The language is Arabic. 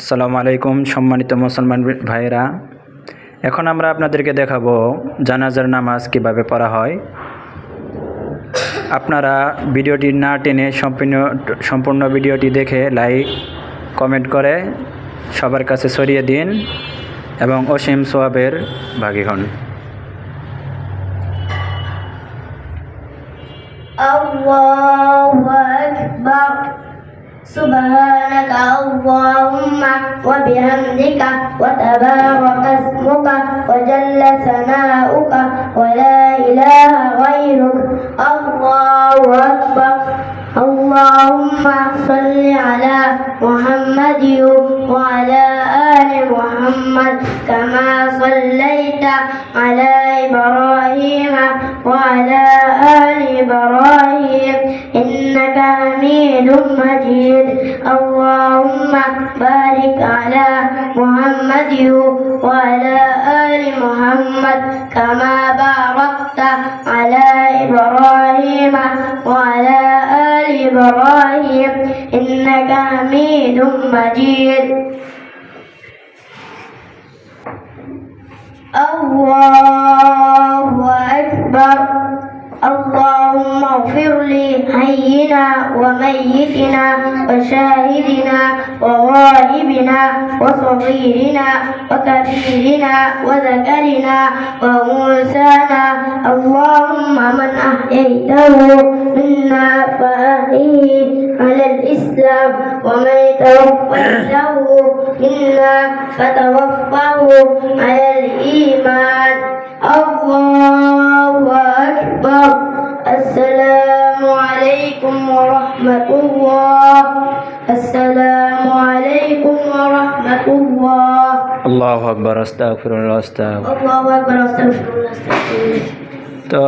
আসসালামু আলাইকুম সম্মানিত মুসলমান ভাইরা, এখন আমরা আপনাদেরকে দেখাবো জানাজার নামাজ কিভাবে পড়া হয়। আপনারা ভিডিওটি না টেনে সম্পূর্ণ ভিডিওটি দেখে লাইক কমেন্ট করে সবার কাছে ছড়িয়ে দিন এবং অসীম সওয়াবের ভাগী হন। আল্লাহু আকবার। সুবহানাকা আল্লাহুম্মা ওয়া বিহামদিকা ওয়া তাবারাকা ইসমুকা ওয়া জাল্লা সানাউকা ওয়া লা ইলাহা গায়রুক। আল্লাহু আকবার। اللهم صل على محمد وعلى آل محمد كما صليت على إبراهيم وعلى آل إبراهيم إنك حميد مجيد. اللهم بارك على محمد وعلى آل محمد كما باركت على إبراهيم وعلى آل إبراهيم إنك حميد مجيد. الله أكبر. اللهم اغفر لي حينا وميتنا وشاهدنا وغائبنا وصغيرنا وكبيرنا وذكرنا وأنثانا. اللهم من أحييته منا فأحيه على الإسلام ومن توفيته منا فتوفه على الإيمان. الله أكبر. السلام عليكم ورحمة الله. السلام عليكم ورحمة الله. الله أكبر. أستغفر الله. الله أكبر. أستغفر الله. তো